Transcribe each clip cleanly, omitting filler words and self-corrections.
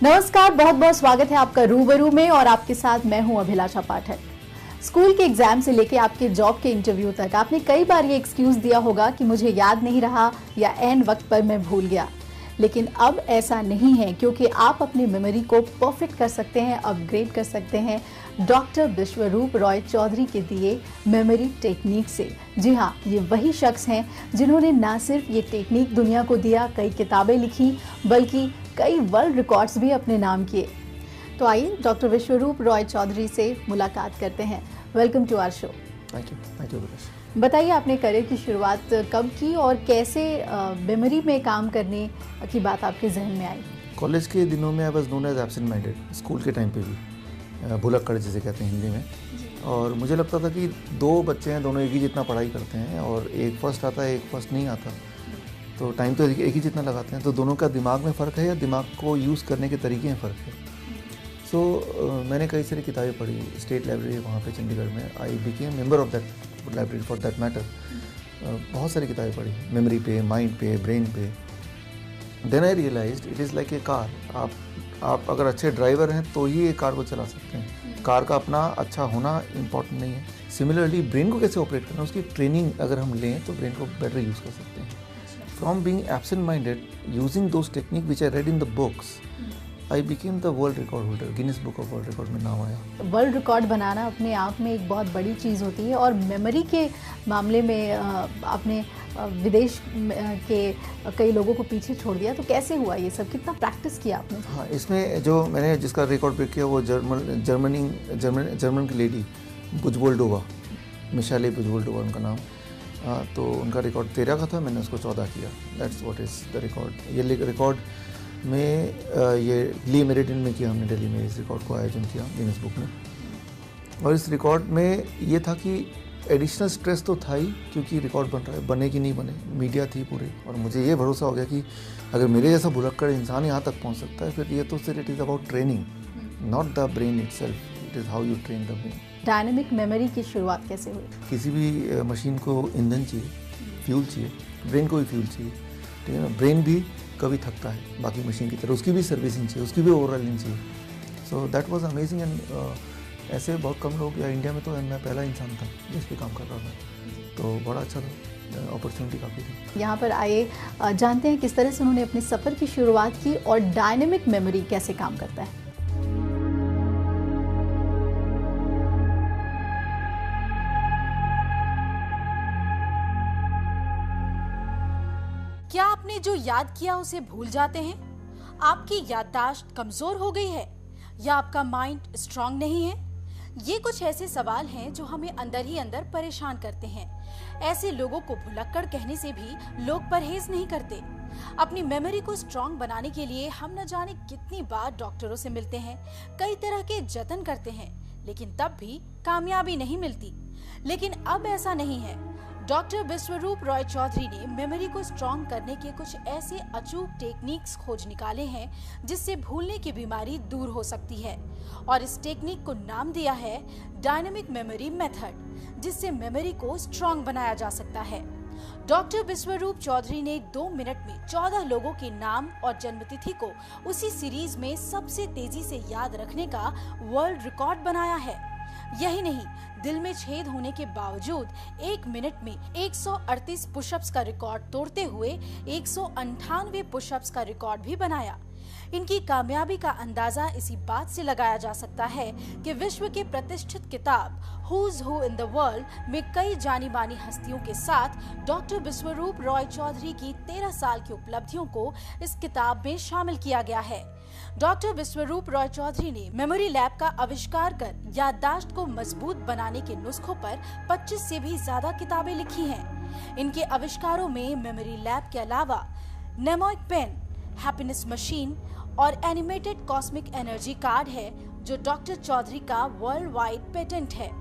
नमस्कार, बहुत बहुत स्वागत है आपका रूबरू में और आपके साथ मैं हूं अभिलाषा पाठक। स्कूल के एग्जाम से लेके आपके जॉब के इंटरव्यू तक आपने कई बार ये एक्सक्यूज दिया होगा कि मुझे याद नहीं रहा या एंड वक्त पर मैं भूल गया। लेकिन अब ऐसा नहीं है, क्योंकि आप अपनी मेमोरी को परफेक्ट कर सकते हैं, अपग्रेड कर सकते हैं डॉक्टर विश्वरूप रॉय चौधरी के दिए मेमोरी टेक्निक से। जी हाँ, ये वही शख्स हैं जिन्होंने ना सिर्फ ये टेक्निक दुनिया को दिया, कई किताबें लिखी, बल्कि कई वर्ल्ड रिकॉर्ड्स भी अपने नाम किए। तो आइए डॉक्टर विश्वरूप रॉय चौधरी से मुलाकात करते हैं। Welcome to our show. Thank you. बताइए, आपने करियर की शुरुआत कब की और कैसे मेमोरी में काम करने की बात आपके जहन में आई? कॉलेज के दिनों में I was known as absent minded, school के टाइम पे भी भुलक्कड़ जिसे कहते हैं हिंदी में। और मुझे लगता था कि दो बच्चे हैं, दोनों एक ही जितना पढ़ाई करते हैं और एक फर्स्ट आता है, एक फर्स्ट नहीं आता, तो टाइम तो एक ही जितना लगाते हैं, तो दोनों का दिमाग में फ़र्क है या दिमाग को यूज़ करने के तरीके में फ़र्क है। मैंने कई सारी किताबें पढ़ी, स्टेट लाइब्रेरी वहाँ पे चंडीगढ़ में, I became member of that library for that matter. बहुत सारी किताबें पढ़ी, मेमोरी पे, माइंड पे, ब्रेन पे। Then I realized it is like a car. आप अगर अच्छे ड्राइवर हैं तो ही एक कार को चला सकते हैं। कार का अपना अच्छा होना इम्पॉर्टेंट नहीं है। सिमिलरली ब्रेन को कैसे ऑपरेट करना, उसकी ट्रेनिंग अगर हम लें तो ब्रेन को बेटर यूज़ कर सकते हैं। From being absent minded, using those technique which I read in the books, I became the world record holder. Guinness book of world record में नाम आया। वर्ल्ड रिकॉर्ड बनाना अपने आप में एक बहुत बड़ी चीज़ होती है, और मेमोरी के मामले में आपने विदेश के कई लोगों को पीछे छोड़ दिया, तो कैसे हुआ ये सब? कितना प्रैक्टिस किया आपने? हाँ, इसमें जो मैंने जिसका रिकॉर्ड ब्रेक किया वो जर्मन की लेडी बुजवोल्डोवा, मिशाले बुजवोल्डोवा उनका नाम। तो उनका रिकॉर्ड 13 का था, मैंने उसको 14 किया। That's what is the record. ये रिकॉर्ड में ये ली मेरिडियन में किया हमने, दिल्ली में इस रिकॉर्ड को आयोजन किया गिनीज बुक में। और इस रिकॉर्ड में ये था कि एडिशनल स्ट्रेस तो था ही, क्योंकि रिकॉर्ड बन रहा है, बने कि नहीं बने, मीडिया थी पूरी, और मुझे ये भरोसा हो गया कि अगर मेरे जैसा भुलक्कड़ इंसान यहाँ तक पहुँच सकता है, फिर ये तो सिर्फ it is about training, not the brain itself, it is how you train the brain. Dynamic memory की शुरुआत कैसे हुई? किसी भी मशीन को ईंधन चाहिए, फ्यूल चाहिए, ब्रेन को भी फ्यूल चाहिए, ठीक है ना। ब्रेन भी कभी थकता है बाकी मशीन की तरह, उसकी भी सर्विसिंग चाहिए, उसकी भी ओवरऑलिंग चाहिए। So that was amazing. And ऐसे बहुत कम लोग, या इंडिया में तो मैं पहला इंसान था जिस पे काम कर रहा था, तो बड़ा अच्छा था, अपॉर्चुनिटी काफ़ी थी। यहाँ पर आइए जानते हैं किस तरह से उन्होंने अपने सफ़र की शुरुआत की और डायनेमिक मेमोरी कैसे काम करता है। क्या आपने जो याद किया उसे भूल जाते हैं? आपकी याददाश्त कमजोर हो गई है या आपका माइंड स्ट्रांग नहीं है? ये कुछ ऐसे सवाल हैं जो हमें अंदर ही अंदर परेशान करते हैं। ऐसे लोगों को भुलक्कड़ कहने से भी लोग परहेज नहीं करते। अपनी मेमोरी को स्ट्रांग बनाने के लिए हम न जाने कितनी बार डॉक्टरों से मिलते हैं, कई तरह के जतन करते हैं, लेकिन तब भी कामयाबी नहीं मिलती। लेकिन अब ऐसा नहीं है। डॉक्टर विश्वरूप रॉय चौधरी ने मेमोरी को स्ट्रॉन्ग करने के कुछ ऐसे अचूक टेक्निक्स खोज निकाले हैं जिससे भूलने की बीमारी दूर हो सकती है, और इस टेक्निक को नाम दिया है डायनेमिक मेमोरी मेथड, जिससे मेमोरी को स्ट्रॉन्ग बनाया जा सकता है। डॉक्टर विश्वरूप चौधरी ने 2 मिनट में 14 लोगों के नाम और जन्मतिथि को उसी सीरीज में सबसे तेजी से याद रखने का वर्ल्ड रिकॉर्ड बनाया है। यही नहीं, दिल में छेद होने के बावजूद 1 मिनट में 138 पुशअप्स का रिकॉर्ड तोड़ते हुए 198 पुशअप्स का रिकॉर्ड भी बनाया। इनकी कामयाबी का अंदाजा इसी बात से लगाया जा सकता है कि विश्व के प्रतिष्ठित किताब who's who in the world में कई जानी मानी हस्तियों के साथ डॉक्टर विश्वरूप रॉय चौधरी की 13 साल की उपलब्धियों को इस किताब में शामिल किया गया है। डॉक्टर विश्वरूप रॉय चौधरी ने मेमोरी लैब का आविष्कार कर याददाश्त को मजबूत बनाने के नुस्खों पर 25 से भी ज्यादा किताबें लिखी हैं। इनके आविष्कारों में मेमोरी लैब के अलावा नेमोइक पेन, हैप्पीनेस मशीन और एनिमेटेड कॉस्मिक एनर्जी कार्ड है, जो डॉक्टर चौधरी का वर्ल्ड वाइड पेटेंट है।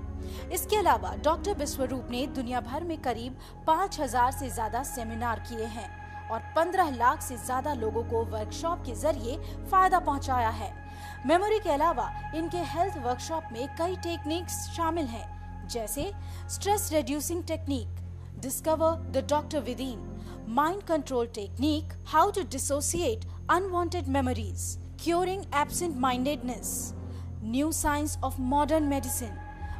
इसके अलावा डॉक्टर विश्वरूप ने दुनिया भर में करीब 5000 से ज्यादा सेमिनार किए हैं और 15 लाख से ज्यादा लोगों को वर्कशॉप के जरिए फायदा पहुंचाया है। मेमोरी के अलावा इनके हेल्थ वर्कशॉप में कई टेक्निक्स शामिल हैं, जैसे stress reducing technique, discover the doctor within, mind control technique, how to dissociate unwanted memories, curing absent-mindedness, new science of modern medicine,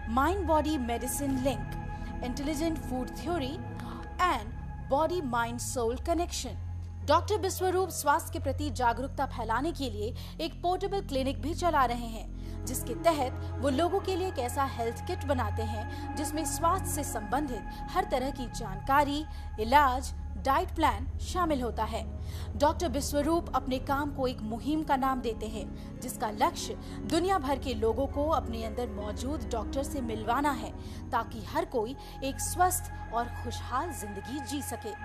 mind-body medicine link, intelligent food theory and body-mind-soul connection. Doctor Biswaroop स्वास्थ्य के प्रति जागरूकता फैलाने के लिए एक portable clinic भी चला रहे हैं, जिसके तहत वो लोगों के लिए एक ऐसा हेल्थ किट बनाते हैं जिसमें स्वास्थ्य से संबंधित हर तरह की जानकारी, इलाज, डाइट प्लान शामिल होता है। डॉक्टर बिस्वरूप अपने काम को एक मुहिम का नाम देते हैं, जिसका लक्ष्य दुनिया भर के लोगों को अपने अंदर मौजूद डॉक्टर से मिलवाना है, ताकि हर कोई एक स्वस्थ और खुशहाल जिंदगी जी सके।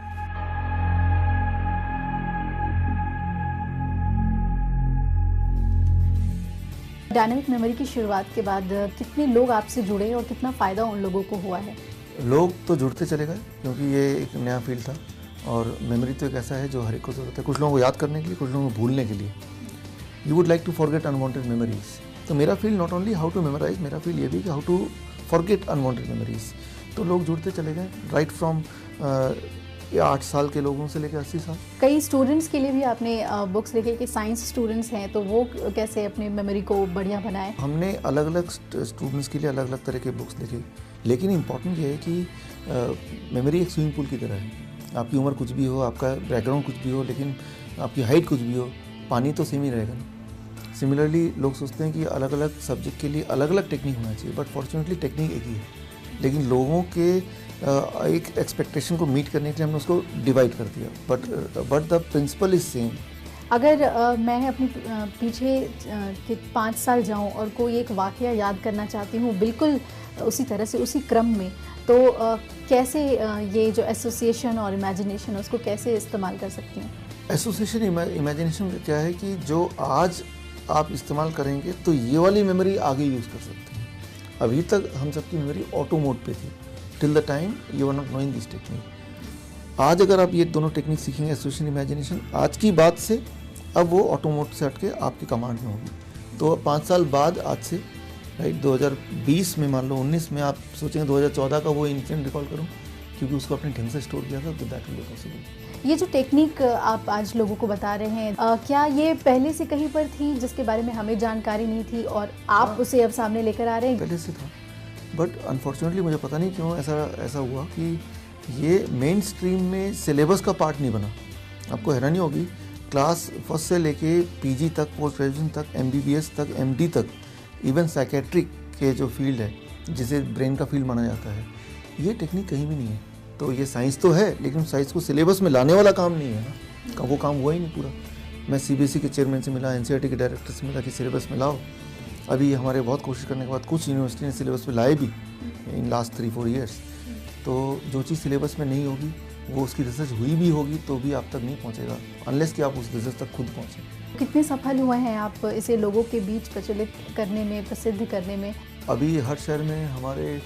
डायनामिक मेमोरी की शुरुआत के बाद कितने लोग आपसे जुड़े और कितना फ़ायदा उन लोगों को हुआ है? लोग तो जुड़ते चले गए, क्योंकि ये एक नया फील्ड था और मेमोरी तो एक ऐसा है जो हर एक को ज़रूरत है, कुछ लोगों को याद करने के लिए, कुछ लोगों को भूलने के लिए। You would like to forget unwanted memories. तो मेरा field not only how to memorize, मेरा फील्ड ये भी कि how to forget unwanted memories. तो लोग जुड़ते चले गए, राइट फ्रॉम 8 साल के लोगों से लेकर 80 साल। कई स्टूडेंट्स के लिए भी आपने बुक्स लिखे कि साइंस स्टूडेंट्स हैं, तो वो कैसे अपनी मेमोरी को बढ़िया बनाएं? हमने अलग अलग स्टूडेंट्स के लिए अलग अलग तरह के बुक्स लिखे, लेकिन इम्पॉर्टेंट ये है कि मेमोरी एक स्विमिंग पूल की तरह है। आपकी उम्र कुछ भी हो, आपका बैकग्राउंड कुछ भी हो, लेकिन आपकी हाइट कुछ भी हो, पानी तो सेम ही रहेगा ना। सिमिलरली लोग सोचते हैं कि अलग अलग सब्जेक्ट के लिए अलग अलग टेक्निक होना चाहिए, बट फॉर्चुनेटली टेक्निक एक ही है, लेकिन लोगों के एक एक्सपेक्टेशन को मीट करने के लिए हमने उसको डिवाइड कर दिया, but the principle is same. अगर मैं अपने पीछे के 5 साल जाऊं और कोई एक वाकया याद करना चाहती हूं बिल्कुल उसी तरह से, उसी क्रम में, तो कैसे ये जो एसोसिएशन और इमेजिनेशन है उसको कैसे इस्तेमाल कर सकती हैं? एसोसिएशन इमेजिनेशन क्या है कि जो आज आप इस्तेमाल करेंगे तो ये वाली मेमोरी आगे यूज़ कर सकते हैं। अभी तक हम सबकी मेमोरी ऑटो मोड पे थी, till the time you are not knowing this technique. आज अगर आप ये दोनों टेक्निक सीखेंगे, एसोसिएशन इमेजिनेशन, आज की बात से अब वो ऑटो मोड से हट के आपकी कमांड में होगी। तो 5 साल बाद आज से, राइट, 2020 में, मान लो 19 में, आप सोचेंगे 2014 का वो इंसिडेंट रिकॉल करूँ, क्योंकि उसको अपने ढंग से स्टोर किया था, तो दैट विल बी पॉसिबल। ये जो टेक्निक आप आज लोगों को बता रहे हैं, क्या ये पहले से कहीं पर थी जिसके बारे में हमें जानकारी नहीं थी और आप उसे अब सामने लेकर आ रहे हैं? पहले से था, बट अनफॉर्चुनेटली मुझे पता नहीं क्यों ऐसा हुआ कि ये मेन स्ट्रीम में सिलेबस का पार्ट नहीं बना। आपको हैरानी होगी, क्लास 1 से लेके पीजी तक, पोस्ट ग्रेजुएशन तक, एमबीबीएस तक, एमडी तक, इवन साइकेट्रिक के जो फील्ड है, जिसे ब्रेन का फील्ड माना जाता है, ये टेक्निक कहीं भी नहीं है। तो ये साइंस तो है, लेकिन साइंस को सिलेबस में लाने वाला काम नहीं है ना, वो काम हुआ ही नहीं पूरा। मैं सीबीएसई के चेयरमैन से मिला, एनसीईआरटी के डायरेक्टर से मिला कि सिलेबस में लाओ। अभी हमारे बहुत कोशिश करने के बाद कुछ यूनिवर्सिटी ने सिलेबस में लाए भी इन लास्ट 3-4 ईयर्स। तो जो चीज़ सिलेबस में नहीं होगी, वो उसकी रिसर्च हुई भी होगी तो भी आप तक नहीं पहुंचेगा, अनलेस कि आप उस रिसर्च तक खुद पहुंचें। कितने सफल हुए हैं आप इसे लोगों के बीच प्रचलित करने में, प्रसिद्ध करने में? अभी हर शहर में हमारे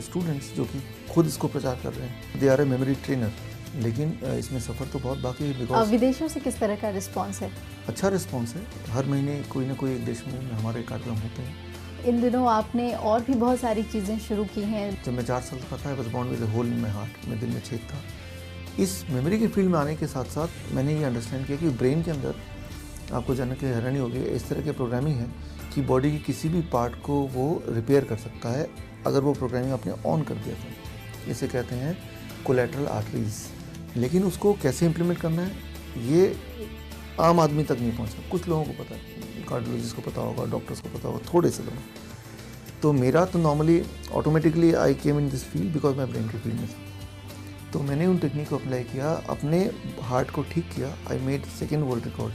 स्टूडेंट्स जो कि खुद इसको प्रचार कर रहे हैं, they are a memory trainer, लेकिन इसमें सफ़र तो बहुत बाकी है। बिकॉज विदेशों से किस तरह का रिस्पॉन्स है? अच्छा रिस्पॉन्स है, हर महीने कोई ना कोई एक देश में हमारे कार्यक्रम होते हैं। इन दिनों आपने और भी बहुत सारी चीज़ें शुरू की हैं। जब मैं 4 साल का था, I was born with a hole in my heart, मेरे दिल में छेद था। इस मेमोरी के फील्ड में आने के साथ साथ मैंने ये अंडरस्टैंड किया कि ब्रेन के अंदर, आपको जानने की हैरानी होगी, इस तरह के प्रोग्रामिंग है कि बॉडी की किसी भी पार्ट को वो रिपेयर कर सकता है अगर वो प्रोग्रामिंग आपने ऑन कर दिया था। इसे कहते हैं कोलैटरल आर्टरीज। लेकिन उसको कैसे इम्प्लीमेंट करना है, ये आम आदमी तक नहीं पहुंचा। कुछ लोगों को पता है, कार्डियोलॉजिस्ट को पता होगा, डॉक्टर्स को पता होगा, थोड़े से लोग। तो मेरा तो normally automatically I came in this field because मैं ब्रेन के फील्ड में था। तो मैंने उन टेक्निक को अप्लाई किया, अपने हार्ट को ठीक किया। I made second world record,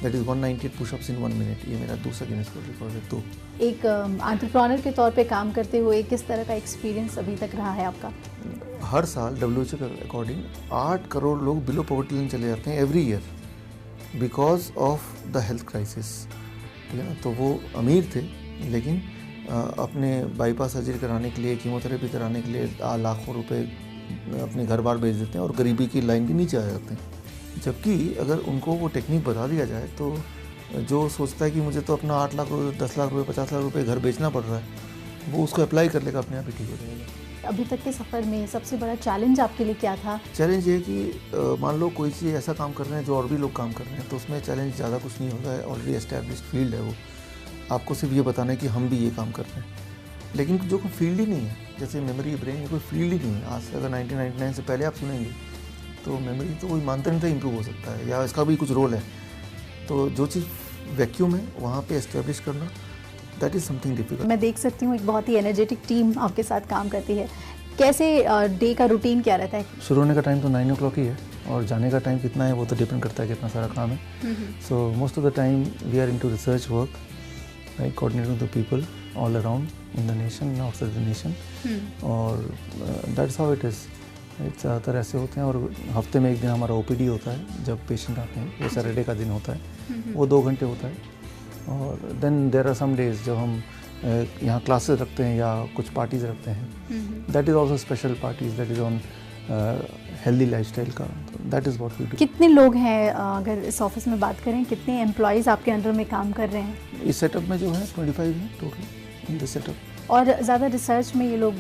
that is 198 pushups in 1 minute. ये मेरा दूसरा गिनेस वर्ल्ड रिकॉर्ड है। तो एक एंटरप्रेन्योर के तौर पे काम करते हुए किस तरह का एक्सपीरियंस अभी तक रहा है आपका? हर साल WHO के अकॉर्डिंग 8 करोड़ लोग बिलो पॉवर्टी लाइन चले जाते हैं every year because of the health crisis. ठीक है ना, तो वो अमीर थे, लेकिन अपने बाईपास सर्जरी कराने के लिए, कीमोथेरेपी कराने के लिए लाखों रुपए अपने घर बार भेज देते हैं और गरीबी की लाइन के नीचे आ जाते हैं। जबकि अगर उनको वो टेक्निक बता दिया जाए तो जो सोचता है कि मुझे तो अपना 8 लाख रुपये, 10 लाख रुपये, 50 लाख रुपये घर बेचना पड़ रहा है, वो उसको अप्लाई कर लेगा, अपने आप ही ठीक हो जाएगा। अभी तक के सफ़र में सबसे बड़ा चैलेंज आपके लिए क्या था? चैलेंज ये कि मान लो कोई चीज़ ऐसा काम कर रहे हैं जो और भी लोग काम कर रहे हैं, तो उसमें चैलेंज ज़्यादा कुछ नहीं होता है, ऑलरेडी एस्टैब्लिश्ड फील्ड है वो। आपको सिर्फ ये बताना है कि हम भी ये काम कर रहे हैं, लेकिन जो कोई फील्ड ही नहीं है, जैसे मेमोरी ब्रेन ये कोई फील्ड ही नहीं है। आज से अगर 1999 से पहले आप सुनेंगे तो मेमोरी तो कोई मानते नहीं था इम्प्रूव हो सकता है या इसका भी कुछ रोल है। तो जो चीज़ वैक्यूम है वहाँ पे एस्टेब्लिश करना, दैट इज़ समथिंग डिफिकल्ट। मैं देख सकती हूँ एक बहुत ही एनर्जेटिक टीम आपके साथ काम करती है। कैसे डे का रूटीन क्या रहता है? शुरू होने का टाइम तो 9 o'clock ही है और जाने का टाइम कितना है वो तो डिपेंड करता है कितना सारा काम है। So most of the time we are into research work, like coordinating the people all around in the nation and outside the nation, और दैट्स हाउ इट इज़। ज़्यादातर ऐसे होते हैं, और हफ्ते में एक दिन हमारा ओपीडी होता है जब पेशेंट आते हैं, वो सैटरडे का दिन होता है, वो 2 घंटे होता है। और then there are some days जब हम यहाँ क्लासेस रखते हैं या कुछ पार्टीज़ रखते हैं, that is also special parties, that is on healthy lifestyle का, that is what we do. कितने लोग हैं अगर इस ऑफिस में बात करें, कितने एम्प्लॉयज़ आपके अंडर में काम कर रहे हैं? इस सेटअप में जो है 25 हैं टोटल इन दिस सेटअप। और ज़्यादा रिसर्च में ये लोग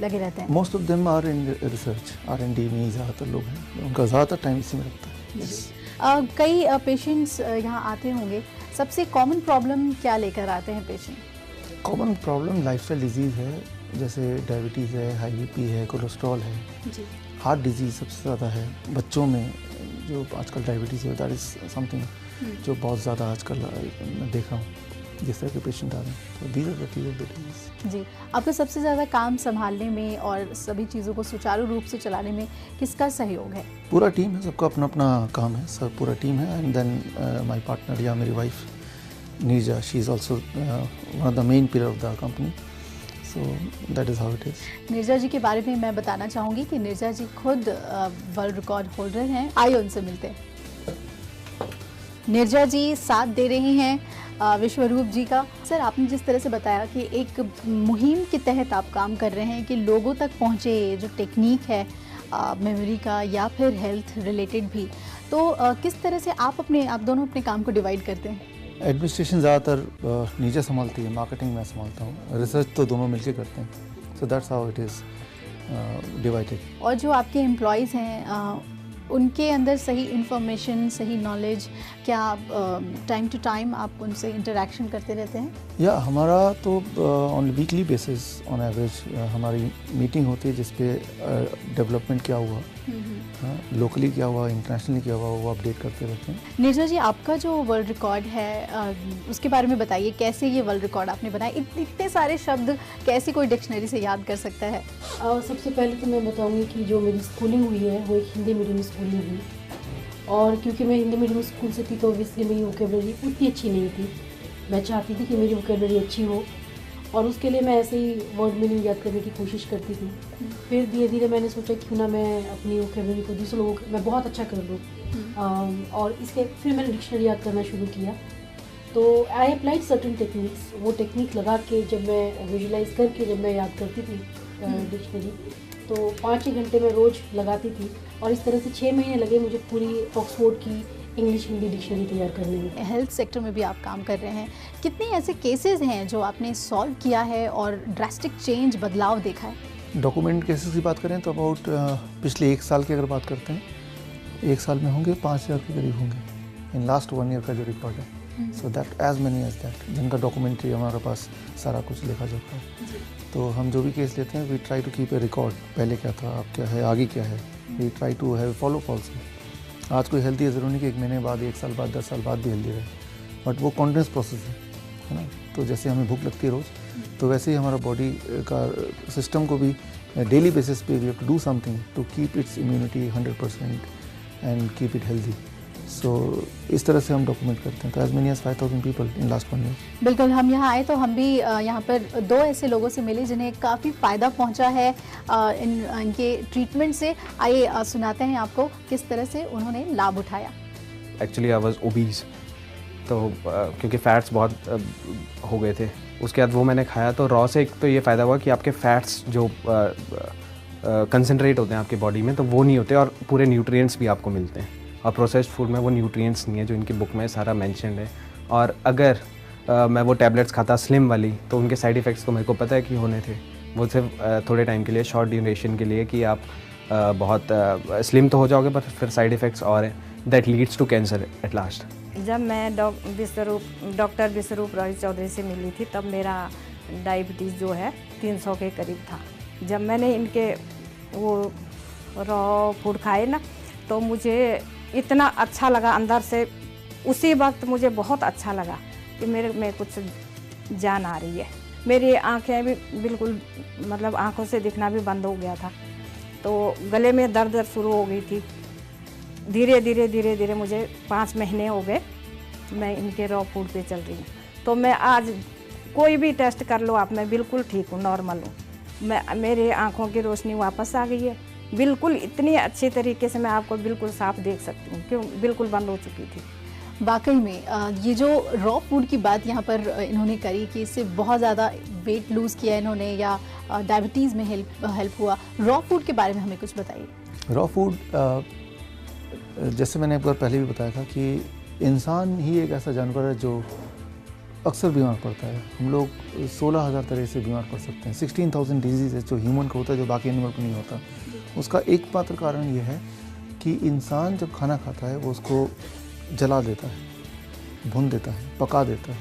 लगे रहते हैं? Most of them are in research, R&D में ही ज़्यादातर लोग हैं, उनका ज़्यादातर टाइम इसी में लगता है। कई पेशेंट्स यहाँ आते होंगे, सबसे कॉमन प्रॉब्लम क्या लेकर आते हैं patient? Common problem lifestyle disease है, जैसे डायबिटीज़ है, हाई BP है, कोलेस्ट्रॉल है, हार्ट डिजीज़ सबसे ज़्यादा है बच्चों में। जो आजकल डायबिटीज़ है दैट इज़ समथिंग जो बहुत ज़्यादा आजकल मैं देख रहा हूँ जिस तरह के पेशेंट आ रहे हैं। तो these are the few of the diseases. जी, आपको सबसे ज़्यादा काम संभालने में और सभी चीज़ों को सुचारू रूप से चलाने में किसका सहयोग है? पूरा टीम है, सबका अपना अपना काम है, सब पूरा टीम है। एंड देन माय पार्टनर या मेरी wife Neerja, she is also one of the main pillar of the company, so that is how it is. Neerja ji के बारे में मैं बताना चाहूँगी कि नीरजा जी खुद वर्ल्ड रिकॉर्ड होल्डर हैं। आइए उनसे मिलते हैं। नीरजा जी साथ दे रही हैं विश्वरूप जी का। सर, आपने जिस तरह से बताया कि एक मुहिम के तहत आप काम कर रहे हैं कि लोगों तक पहुँचे जो टेक्निक है मेमोरी का या फिर हेल्थ रिलेटेड भी, तो किस तरह से आप दोनों अपने काम को डिवाइड करते हैं? एडमिनिस्ट्रेशन ज़्यादातर नीचे संभालती है, मार्केटिंग मैं संभालता हूँ, रिसर्च तो दोनों मिलके करते हैं। So that's how it is divided. और जो आपके एम्प्लॉयज़ हैं उनके अंदर सही इन्फॉर्मेशन, सही नॉलेज, क्या टाइम टू टाइम आप उनसे इंटरेक्शन करते रहते हैं? या हमारा तो on weekly basis on average हमारी मीटिंग होती है जिस पे डेवलपमेंट क्या हुआ, लोकली क्या हुआ, इंटरनेशनली क्या हुआ, वो अपडेट करते रहते हैं। नीरजा जी, आपका जो वर्ल्ड रिकॉर्ड है उसके बारे में बताइए, कैसे ये वर्ल्ड रिकॉर्ड आपने बनाया? इतने सारे शब्द कैसे कोई डिक्शनरी से याद कर सकता है? सबसे पहले तो मैं बताऊंगी कि जो मेरी स्कूलिंग हुई है वो एक हिंदी मीडियम स्कूलिंग हुई, और क्योंकि मैं हिंदी मीडियम स्कूल से थी तो ऑब्वियसली मेरी वोकेबलरी उतनी अच्छी नहीं थी। मैं चाहती थी कि मेरी वोकेबलरी अच्छी हो, और उसके लिए मैं ऐसे ही वर्ड मीनिंग याद करने की कोशिश करती थी। फिर धीरे धीरे मैंने सोचा क्यों ना मैं अपनी वोकेबलरी को दूसरे लोगों मैं बहुत अच्छा कर लूँ, और इसके फिर मैंने डिक्शनरी याद करना शुरू किया। तो आई अप्लाइड सर्टन टेक्निक्स, वो टेक्निक लगा के जब मैं विजुलाइज करके जब मैं याद करती थी डिक्शनरी, तो 5 घंटे मैं रोज़ लगाती थी, और इस तरह से 6 महीने लगे मुझे पूरी ऑक्सफोर्ड की इंग्लिश हिंदी डिक्शनरी तैयार करने में। हेल्थ सेक्टर में भी आप काम कर रहे हैं, कितने ऐसे केसेस हैं जो आपने सॉल्व किया है और ड्रास्टिक चेंज, बदलाव देखा है? डॉक्यूमेंट केसेस की बात करें तो अबाउट पिछले 1 साल की अगर बात करते हैं, 1 साल में होंगे 5000 के करीब होंगे इन लास्ट 1 ईयर का जो रिकॉर्ड है। So that as many as that, जिनका डॉक्यूमेंट्री हमारे पास सारा कुछ लिखा जाता है। तो हम जो भी केस लेते हैं we try to keep a record, पहले क्या था, अब क्या है, आगे क्या है, we try to have follow up also. आज कोई हेल्दी है, ज़रूरी नहीं कि 1 महीने बाद, 1 साल बाद, 10 साल बाद भी हेल्दी रहे, बट वो कॉन्टिन्यूस प्रोसेस है ना। तो जैसे हमें भूख लगती है रोज़, तो वैसे ही हमारा बॉडी का सिस्टम को भी डेली बेसिस पे we have to do something to keep its immunity 100% and keep it healthy. So इस तरह से हम डॉक्यूमेंट करते हैं। तो as many as 5000 people in last 1 year. बिल्कुल, हम यहाँ आए तो हम भी यहाँ पर 2 ऐसे लोगों से मिले जिन्हें काफ़ी फ़ायदा पहुँचा है इनके ट्रीटमेंट से। आइए सुनाते हैं आपको किस तरह से उन्होंने लाभ उठाया। एक्चुअली आई वाज ओबीज, तो क्योंकि फ़ैट्स बहुत हो गए थे, उसके बाद वो मैंने खाया तो रॉ से एक तो ये फ़ायदा हुआ कि आपके फ़ैट्स जो कंसनट्रेट होते हैं आपके बॉडी में, तो वो नहीं होते, और पूरे न्यूट्रिएंट्स भी आपको मिलते हैं। और प्रोसेस्ड फूड में वो न्यूट्रिएंट्स नहीं है जो इनकी बुक में सारा मेंशन्ड है। और अगर मैं वो टैबलेट्स खाता स्लिम वाली, तो उनके साइड इफ़ेक्ट्स तो मेरे को पता है कि होने थे। वो सिर्फ थोड़े टाइम के लिए, शॉर्ट ड्यूरेशन के लिए, कि आप बहुत स्लिम तो हो जाओगे पर फिर साइड इफ़ेक्ट्स और हैं that leads to cancer at last. जब मैं डॉक्टर विश्वरूप रॉय चौधरी से मिली थी तब मेरा डायबिटीज़ जो है 300 के करीब था। जब मैंने इनके वो रॉ फूड खाए ना तो मुझे इतना अच्छा लगा अंदर से, उसी वक्त मुझे बहुत अच्छा लगा कि मेरे में कुछ जान आ रही है। मेरी आंखें भी बिल्कुल मतलब आंखों से दिखना भी बंद हो गया था, तो गले में दर्द शुरू हो गई थी। धीरे धीरे मुझे 5 महीने हो गए मैं इनके रॉ फूड पे चल रही हूँ। तो मैं आज कोई भी टेस्ट कर लो आप, मैं बिल्कुल ठीक हूँ, नॉर्मल हूँ। मेरे आँखों की रोशनी वापस आ गई है बिल्कुल, इतनी अच्छी तरीके से मैं आपको बिल्कुल साफ देख सकती हूँ, क्यों बिल्कुल बंद हो चुकी थी। वाकई में ये जो रॉ फूड की बात यहाँ पर इन्होंने करी कि इससे बहुत ज़्यादा वेट लूज़ किया इन्होंने या डायबिटीज़ में हेल्प हुआ, रॉ फूड के बारे में हमें कुछ बताइए। रॉ फूड जैसे मैंने एक बार पहले भी बताया था कि इंसान ही एक ऐसा जानवर है जो अक्सर बीमार पड़ता है। हम लोग 16,000 तरह से बीमार पड़ सकते हैं। 16,000 डिजीज़ जो ह्यूमन का होता है, जो बाकी एनिमल को नहीं होता। उसका एकमात्र कारण ये है कि इंसान जब खाना खाता है वो उसको जला देता है, भून देता है, पका देता है,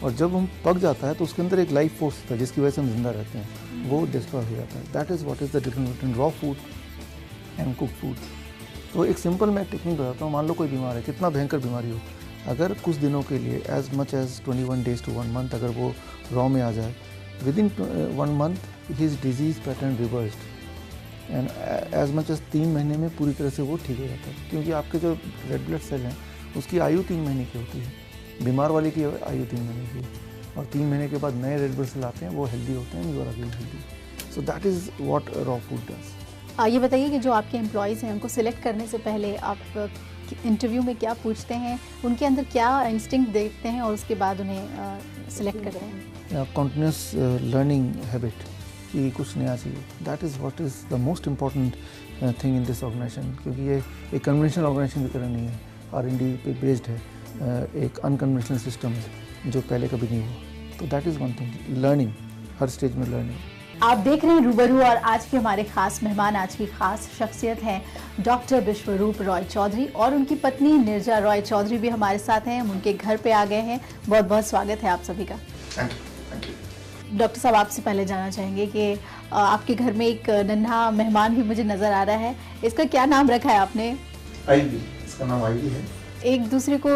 और जब हम पक जाता है तो उसके अंदर एक लाइफ फोर्स होता है जिसकी वजह से हम जिंदा रहते हैं, वो डिस्ट्रॉय हो जाता है। That is what is the difference between raw food and cook food. तो एक सिंपल मैं टेक्निक बताता हूँ। मान लो कोई बीमार है, कितना भयंकर बीमारी हो, अगर कुछ दिनों के लिए as much as 21 days to 1 month अगर वो रॉ में आ जाए, within 1 month his disease pattern reversed, and as much as 3 महीने में पूरी तरह से वो ठीक हो जाता है। क्योंकि आपके जो रेड ब्लड सेल हैं उसकी आयु 3 महीने की होती है, बीमार वाले की आयु 3 महीने की है, और 3 महीने के बाद नए रेड ब्लड सेल आते हैं, वो हेल्दी होते हैं, you are again healthy. So that is what raw food does. ये बताइए कि जो आपके एम्प्लॉयज़ हैं उनको सिलेक्ट करने से पहले आप इंटरव्यू में क्या पूछते हैं, उनके अंदर क्या इंस्टिंक्ट देखते हैं और उसके बाद उन्हें सिलेक्ट करते हैं? कंटिन्यूस लर्निंग हैबिट कि कुछ नया चाहिए, that is what is the most important thing in this organization. क्योंकि ये एक कन्वेंशनल ऑर्गेनाइजेशन की तरह नहीं है, R&D पे बेस्ड है, एक अनकन्वेंशनल सिस्टम है जो पहले कभी नहीं हुआ। तो that is one thing, learning, her stage में लर्निंग। आप देख रहे हैं रूबरू, और आज के हमारे खास मेहमान, आज की खास शख्सियत हैं डॉक्टर विश्वरूप रॉय चौधरी, और उनकी पत्नी निर्जा रॉय चौधरी भी हमारे साथ हैं। हम उनके घर पे आ गए हैं। बहुत बहुत स्वागत है आप सभी का। Thank you. डॉक्टर साहब, आपसे पहले जानना चाहेंगे कि आपके घर में एक नन्हा मेहमान भी मुझे नज़र आ रहा है, इसका क्या नाम रखा है आपने? आईवी, इसका नाम आईवी है। एक दूसरे को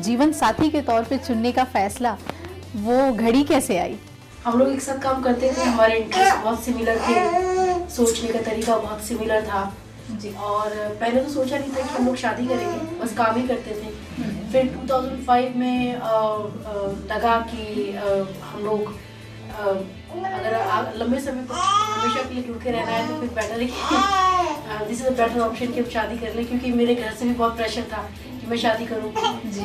जीवन साथी के तौर पे चुनने का फैसला, वो घड़ी कैसे आई? हम लोग एक साथ काम करते थे, हमारे इंटरेस्ट बहुत सिमिलर थे, सोचने का तरीका बहुत सिमिलर था जी। और पहले तो सोचा नहीं था कि हम लोग शादी करेंगे, बस काम ही करते थे। फिर 2005 में लगा कि हम लोग अगर लंबे समय तक हमेशा के लिए जुड़के रहना है तो फिर बेटर है कि this is a better option कि हम शादी कर लें, क्योंकि मेरे घर से भी बहुत प्रेशर था कि मैं शादी करूँ जी।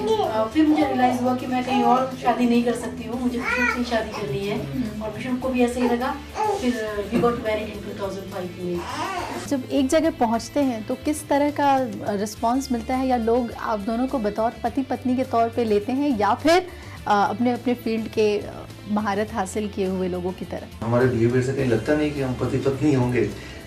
फिर मुझे रियलाइज़ हुआ कि मैं कहीं और शादी नहीं कर सकती हूँ, मुझे विष्णु से ही शादी करनी है, और विष्णु को भी ऐसे ही लगा। फिर वी गॉट मैरिड इन 2005 में। जब एक जगह पहुंचते हैं तो किस तरह का रिस्पांस मिलता है, या लोग आप दोनों को बतौर पति पत्नी के तौर पे लेते हैं, या फिर अपने अपने फील्ड के महारत हासिल किए हुए लोगों की तरह? हमारे बिहेवियर से कहीं लगता नहीं कि हम पति पत्नी होंगे,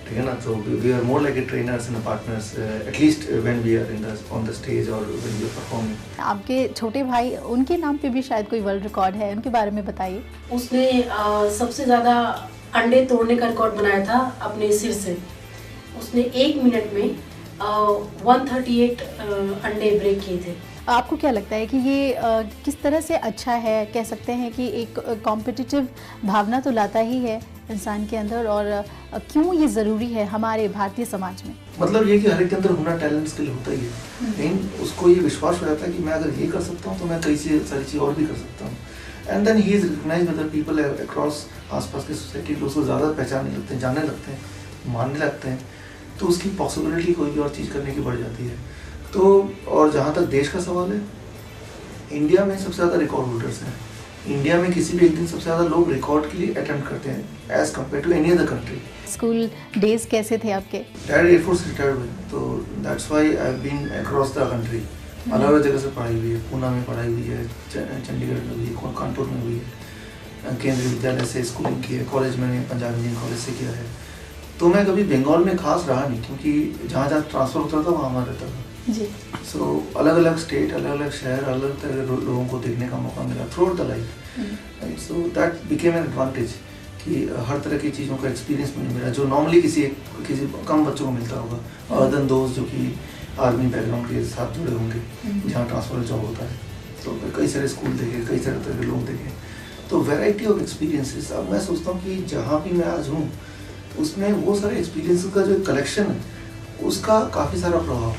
ठीक है ना। तो we are more like a trainers and partners, at least when we are on the stage और व्हेन वी आर परफॉर्मिंग। आपके छोटे भाई, उनके नाम पे भी शायद कोई वर्ल्ड रिकॉर्ड है, उनके बारे में बताइए। उसने सबसे ज़्यादा अंडे तोड़ने का रिकॉर्ड बनाया था अपने सिर से। उसने 1 मिनट में 138 अंडे ब्रेक किए थे। आपको क्या लगता है कि ये किस तरह से अच्छा है? कह सकते हैं कि एक कॉम्पिटिटिव भावना तो लाता ही है इंसान के अंदर, और क्यों ये ज़रूरी है हमारे भारतीय समाज में? मतलब ये कि हर एक के अंदर हुनर, टैलेंट, स्किल होता ही है, लेकिन उसको ये विश्वास हो जाता है कि मैं अगर ये कर सकता हूँ तो मैं कई सारी चीज़ और भी कर सकता हूँ। And then he is recognized by the people across आसपास की सोसाइटी। लोग उसको ज़्यादा पहचानने लगते हैं, जानने लगते हैं, मानने लगते हैं, तो उसकी पॉसिबिलिटी कोई भी और चीज़ करने की बढ़ जाती है। तो और जहाँ तक देश का सवाल है, इंडिया में सबसे ज़्यादा रिकॉर्ड होल्डर्स हैं। इंडिया में किसी भी एक दिन सबसे ज़्यादा लोग रिकॉर्ड के लिए अटेम्प्ट करते हैं as compare to any other country. School days कैसे थे आपके? डैड एयरफोर्स रिटायर्ड हुए, तो that's why I have been across the country. अलग अलग जगह से पढ़ाई हुई है, पूना में पढ़ाई हुई है, चंडीगढ़ में हुई है, कानपुर में हुई है, केंद्रीय विद्यालय से स्कूलिंग की है, कॉलेज मैंने पंजाब इंडियन कॉलेज से किया है। तो मैं कभी बंगाल में खास रहा नहीं, क्योंकि जहाँ जहाँ ट्रांसफ़र होता था वहाँ रहता था जी। सो अलग अलग स्टेट, अलग अलग शहर, अलग तरह के लोगों को देखने का मौका मिला through out the life. So that became an advantage कि हर तरह की चीज़ों का एक्सपीरियंस मुझे मिला, जो नॉर्मली किसी कम बच्चों को मिलता होगा, अदर देन दोस्त जो कि आर्मी बैकग्राउंड के साथ जुड़े होंगे, जहाँ ट्रांसफर जॉब होता है। तो कई सारे स्कूल देखे, कई सारे तरह के लोग देखे, तो वैरायटी ऑफ एक्सपीरियंसेस। अब मैं सोचता हूँ कि जहाँ भी मैं आज हूँ उसमें वो सारे एक्सपीरियंसेस का जो कलेक्शन है उसका काफ़ी सारा प्रभाव है।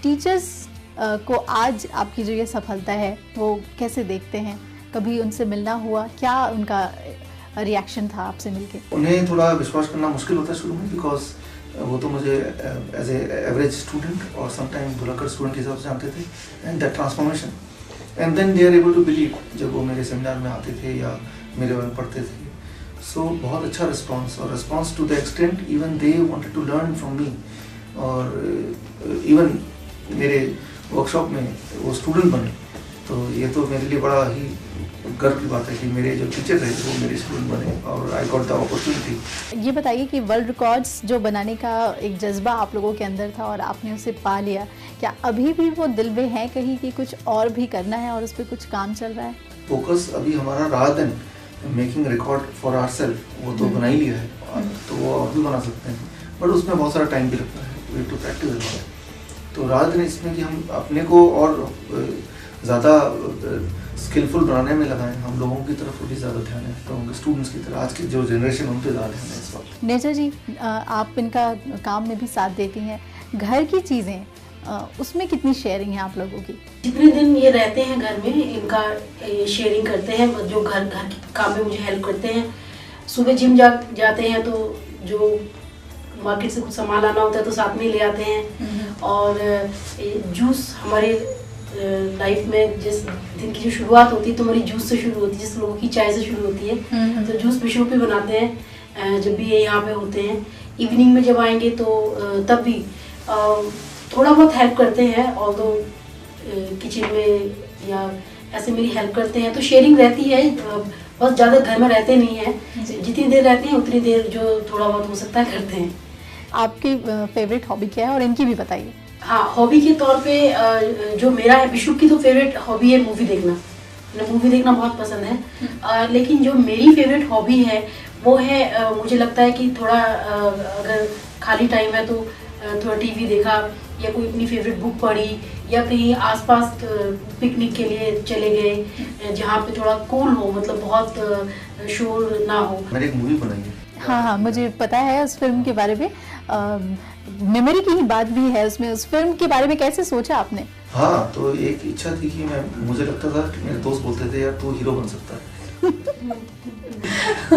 टीचर्स को आज आपकी जो ये सफलता है वो कैसे देखते हैं? कभी उनसे मिलना हुआ, क्या उनका रिएक्शन था आपसे मिलके? उन्हें थोड़ा विश्वास करना मुश्किल होता है शुरू में, बिकॉज वो तो मुझे एज ए एवरेज स्टूडेंट और समटाइम भुलक्कड़ स्टूडेंट के हिसाब से जानते थे, and that transformation and then they are able to believe जब वो मेरे सेमिनार में आते थे या मेरे बारे में पढ़ते थे। सो बहुत अच्छा रिस्पॉन्स, और response to the extent even they wanted to learn from me, और इवन मेरे वर्कशॉप में वो स्टूडेंट बने। तो ये तो मेरे लिए बड़ा ही गर्व की बात है कि मेरे जो टीचर रहे वो मेरे स्टूडेंट बने और आई गॉट द अपॉर्चुनिटी। ये बताइए कि वर्ल्ड रिकॉर्ड्स जो बनाने का एक जज्बा आप लोगों के अंदर था और आपने उसे पा लिया, क्या अभी भी वो दिल में है कहीं कि कुछ और भी करना है और उस पर कुछ काम चल रहा है? फोकस अभी हमारा rather than making record for ourselves, वो तो बना ही लिया है, तो वो और भी बना सकते हैं, बट उसमें बहुत सारा टाइम भी लगता है, वी हैव टू प्रैक्टिस। तो रादर देन इसमें कि हम अपने को और ज़्यादा स्किलफुल बनाने में लगाएं, हम लोगों की तरफ भी ज़्यादा ध्यान है, तो उनके स्टूडेंट्स की तरफ, आज की जो जनरेशन उन पर ज़्यादा ध्यान है इस वक्त। नेजा जी, आप इनका काम में भी साथ देती हैं, घर की चीज़ें उसमें कितनी शेयरिंग है आप लोगों की? जितने दिन ये रहते हैं घर में, इनका ये शेयरिंग करते हैं, जो घर के काम में मुझे हेल्प करते हैं। सुबह जिम जाते हैं तो जो मार्केट से कुछ सामान लाना होता है तो साथ में ले आते हैं। और जूस हमारे लाइफ में जिस दिन की जो शुरुआत होती है तो हमारी जूस से शुरू होती है, जिस लोगों की चाय से शुरू होती है। तो जूस विशो पे बनाते हैं जब भी ये यहाँ पे होते हैं। इवनिंग में जब आएंगे तो तब भी थोड़ा बहुत हेल्प करते हैं, और तो किचन में या ऐसे मेरी हेल्प करते हैं, तो शेयरिंग रहती है। बहुत ज़्यादा घर में रहते नहीं हैं, जितनी देर रहते हैं उतनी देर जो थोड़ा बहुत हो सकता है करते हैं। आपकी फेवरेट हॉबी क्या है और इनकी भी बताइए। हाँ, हॉबी के तौर पे जो मेरा है, विशु की तो फेवरेट हॉबी है मूवी देखना। मुझे मूवी देखना बहुत पसंद है, लेकिन जो मेरी फेवरेट हॉबी है वो है, मुझे लगता है कि थोड़ा अगर खाली टाइम है तो थोड़ा टीवी देखा या कोई अपनी फेवरेट बुक पढ़ी, या कहीं आसपास पिकनिक के लिए चले गए जहाँ पे थोड़ा कूल हो, मतलब बहुत शोर ना हो। मैंने एक मूवी बनाई है। हाँ, मुझे पता है उस फिल्म के बारे में। मेमोरी की ही बात भी है उसमें। उस फिल्म के बारे में कैसे सोचा आपने? हाँ, तो एक इच्छा थी कि मुझे लगता था कि मेरे दोस्त बोलते थे यार तू हीरो बन सकता है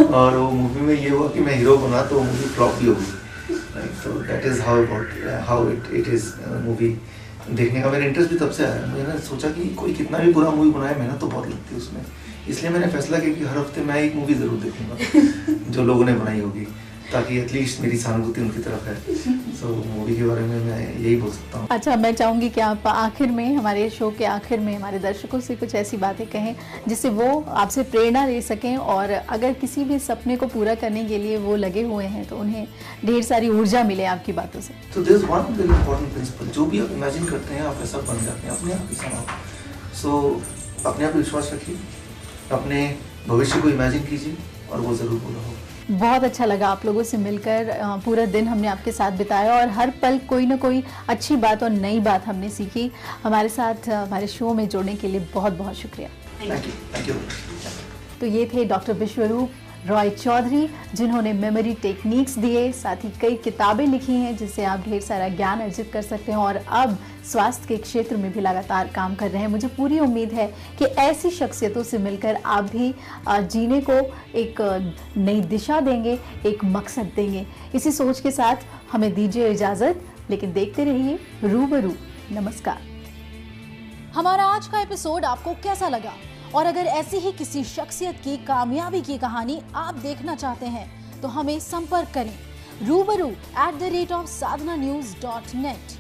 और वो मूवी में ये हुआ कि मैं हीरो बना, तो मूवी फ्लॉप भी हो गई। तो that is how it is movie देखने का मेरा इंटरेस्ट भी तब से आया। मैंने सोचा कि कोई कितना भी बुरा मूवी बनाए, मेहनत तो बहुत लगती है उसमें, इसलिए मैंने फैसला किया कि हर हफ्ते मैं एक मूवी ज़रूर देखूंगा जो लोगों ने बनाई होगी, ताकि एटलीस्ट मेरी सहानुभूति उनकी तरफ है। सो मूवी के बारे में मैं यही बोल सकता हूँ। अच्छा, मैं चाहूँगी कि आप आखिर में, हमारे शो के आखिर में हमारे दर्शकों से कुछ ऐसी बातें कहें जिससे वो आपसे प्रेरणा ले सकें, और अगर किसी भी सपने को पूरा करने के लिए वो लगे हुए हैं तो उन्हें ढेर सारी ऊर्जा मिले आपकी बातों से। तो there is one very important principle, जो भी आप इमेजिन करते हैं आप ऐसा बन जाते हैं अपने आप ही संभव। सो अपने आप विश्वास रखिए, अपने भविष्य को इमेजिन कीजिए और वो ज़रूर पूरा होगा। बहुत अच्छा लगा आप लोगों से मिलकर। पूरा दिन हमने आपके साथ बिताया और हर पल कोई ना कोई अच्छी बात और नई बात हमने सीखी। हमारे साथ हमारे शो में जुड़ने के लिए बहुत बहुत शुक्रिया। Thank you. तो ये थे डॉक्टर विश्वरूप रॉय चौधरी, जिन्होंने मेमोरी टेक्निक्स दिए, साथ ही कई किताबें लिखी हैं जिससे आप ढेर सारा ज्ञान अर्जित कर सकते हैं, और अब स्वास्थ्य के क्षेत्र में भी लगातार काम कर रहे हैं। मुझे पूरी उम्मीद है कि ऐसी शख्सियतों से मिलकर आप भी जीने को एक नई दिशा देंगे, एक मकसद देंगे। इसी सोच के साथ हमें दीजिए इजाज़त, लेकिन देखते रहिए रूबरू। नमस्कार। हमारा आज का एपिसोड आपको कैसा लगा? और अगर ऐसी ही किसी शख्सियत की कामयाबी की कहानी आप देखना चाहते हैं तो हमें संपर्क करें रूबरू@sadhananews.net।